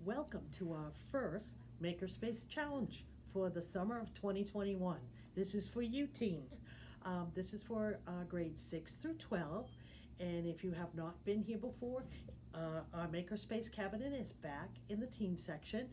Welcome to our first Makerspace challenge for the summer of 2021. This is for you teens. This is for grades 6 through 12. And if you have not been here before, our Makerspace cabinet is back in the teen section.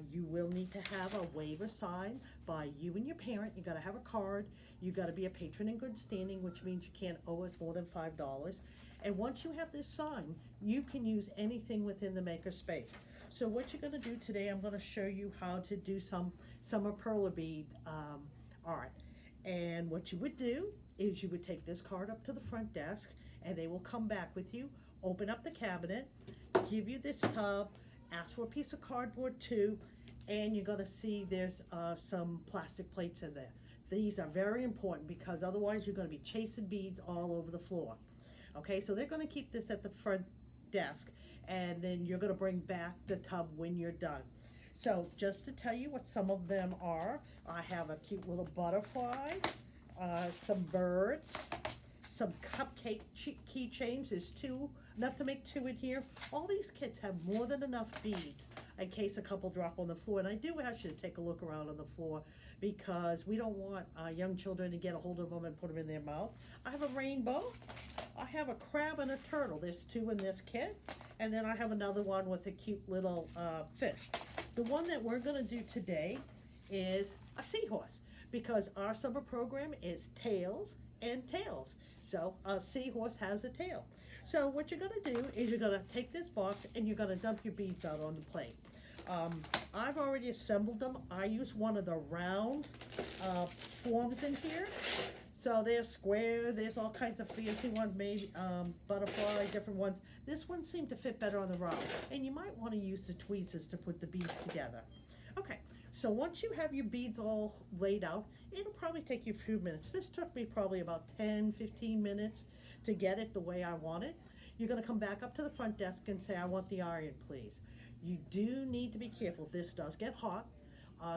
You will need to have a waiver signed by you and your parent. You got to have a card. You got to be a patron in good standing, which means you can't owe us more than $5. And once you have this signed, you can use anything within the Makerspace. So what you're going to do today, I'm going to show you how to do some summer Perler bead art. And what you would do is you would take this card up to the front desk and they will come back with you, open up the cabinet, give you this tub, ask for a piece of cardboard too, and you're going to see there's some plastic plates in there. These are very important because otherwise you're going to be chasing beads all over the floor. Okay, so they're going to keep this at the front desk and then you're going to bring back the tub when you're done. So just to tell you what some of them are, I have a cute little butterfly, some birds, some cupcake keychains. There's two, enough to make two in here. All these kits have more than enough beads in case a couple drop on the floor. And I do ask you to take a look around on the floor because we don't want young children to get a hold of them and put them in their mouth. I have a rainbow. I have a crab and a turtle. There's two in this kit. And then I have another one with a cute little fish. The one that we're going to do today is a seahorse because our summer program is tails and tails. So a seahorse has a tail. So what you're going to do is you're going to take this box and you're going to dump your beads out on the plate. I've already assembled them. I use one of the round forms in here. So they're square, there's all kinds of fancy ones made, butterfly, different ones. This one seemed to fit better on the round. And you might want to use the tweezers to put the beads together. Okay, so once you have your beads all laid out, it'll probably take you a few minutes. This took me probably about 10-15 minutes to get it the way I want it. You're going to come back up to the front desk and say, I want the iron, please. You do need to be careful. This does get hot.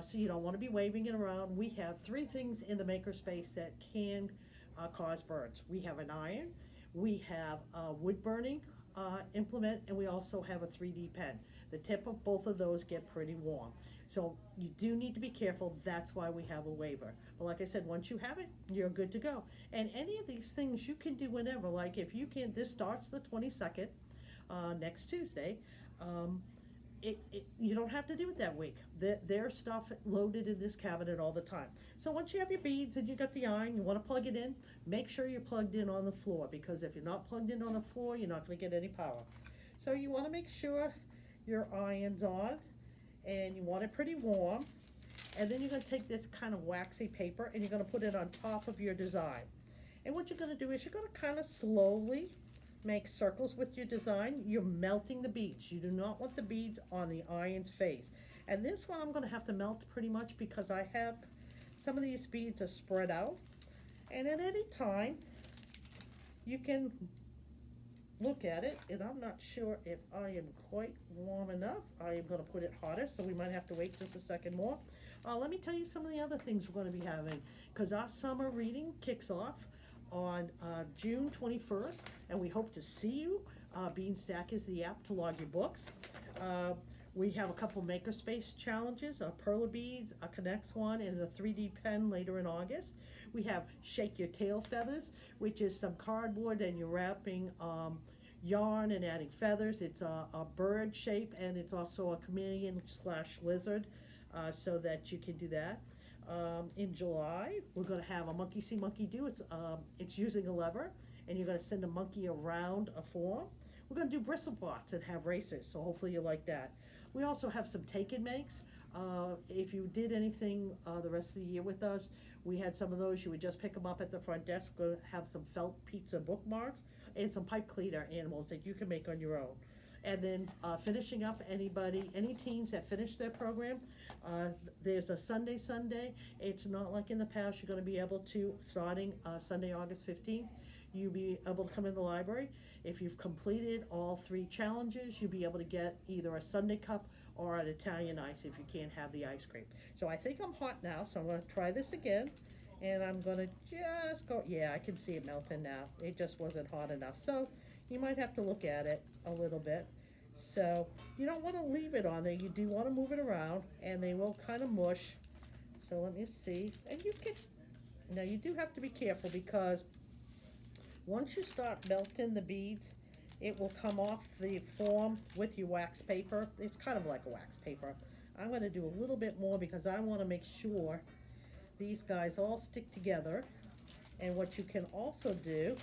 So you don't want to be waving it around. We have three things in the Makerspace that can cause burns. We have an iron, we have a wood burning implement, and we also have a 3D pen. The tip of both of those get pretty warm. So you do need to be careful. That's why we have a waiver. But like I said, once you have it, you're good to go. And any of these things you can do whenever. Like if you can, this starts the 22nd, next Tuesday. You don't have to do it that week. There's stuff loaded in this cabinet all the time. So once you have your beads and you got the iron, you want to plug it in, make sure you're plugged in on the floor because if you're not plugged in on the floor, you're not going to get any power. So you want to make sure your iron's on and you want it pretty warm. And then you're going to take this kind of waxy paper and you're going to put it on top of your design. And what you're going to do is you're going to kind of slowly make circles with your design. You're melting the beads. You do not want the beads on the iron's face. And this one I'm going to have to melt pretty much because I have some of these beads are spread out. And at any time, you can look at it. And I'm not sure if I am quite warm enough. I am going to put it hotter, so we might have to wait just a second more. Let me tell you some of the other things we're going to be having because our summer reading kicks off on June 21st, and we hope to see you. Beanstack is the app to log your books. We have a couple Makerspace challenges, Perler beads, a Connects one, and a 3D pen later in August. We have Shake Your Tail Feathers, which is some cardboard and you're wrapping yarn and adding feathers. It's a bird shape and it's also a chameleon/lizard, so that you can do that. In July, we're going to have a monkey see, monkey do. It's using a lever, and you're going to send a monkey around a form. We're going to do bristle bots and have races, so hopefully you like that. We also have some take and makes. If you did anything the rest of the year with us, we had some of those. You would just pick them up at the front desk. We're going to have some felt pizza bookmarks and some pipe cleaner animals that you can make on your own. And then finishing up, any teens that finish their program, there's a Sunday. It's not like in the past you're going to be able to, starting Sunday, August 15th, you'll be able to come in the library. If you've completed all three challenges, you'll be able to get either a Sunday cup or an Italian ice if you can't have the ice cream. So I think I'm hot now, so I'm going to try this again. And I'm going to just go, yeah, I can see it melting now. It just wasn't hot enough. So you might have to look at it a little bit. So you don't want to leave it on there. You do want to move it around, and they will kind of mush. So let me see. And you can, now you do have to be careful because once you start melting the beads, it will come off the form with your wax paper. It's kind of like a wax paper. I'm going to do a little bit more because I want to make sure these guys all stick together. And what you can also do,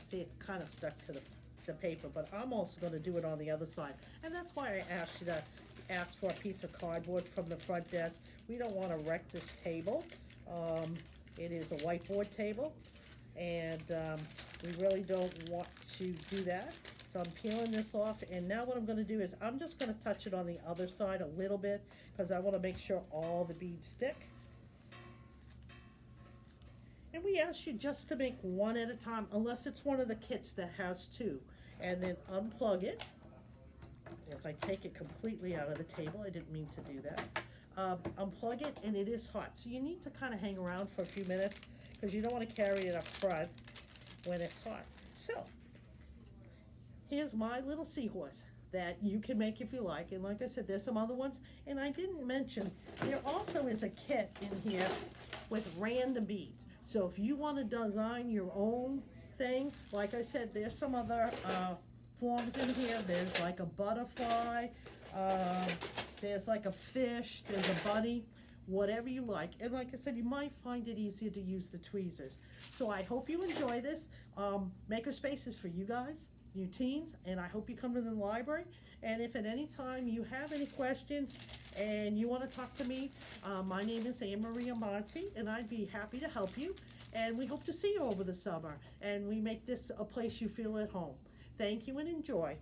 see, it kind of stuck to the paper, but I'm also going to do it on the other side. And that's why I asked you to ask for a piece of cardboard from the front desk. We don't want to wreck this table. It is a whiteboard table, and we really don't want to do that. So I'm peeling this off, and now what I'm going to do is I'm just going to touch it on the other side a little bit because I want to make sure all the beads stick. And we ask you just to make one at a time, unless it's one of the kits that has two. And then unplug it. As I take it completely out of the table, I didn't mean to do that. Unplug it, and it is hot. So you need to kind of hang around for a few minutes because you don't want to carry it up front when it's hot. So here's my little seahorse that you can make if you like. And like I said, there's some other ones. And I didn't mention, there also is a kit in here with random beads. So if you want to design your own thing, like I said, there's some other forms in here. There's like a butterfly, there's like a fish, there's a bunny, whatever you like. And like I said, you might find it easier to use the tweezers. So I hope you enjoy this. Makerspace is for you guys, you teens, and I hope you come to the library. And if at any time you have any questions and you want to talk to me, my name is Anne Marie Monti, and I'd be happy to help you. And we hope to see you over the summer, and we make this a place you feel at home. Thank you and enjoy.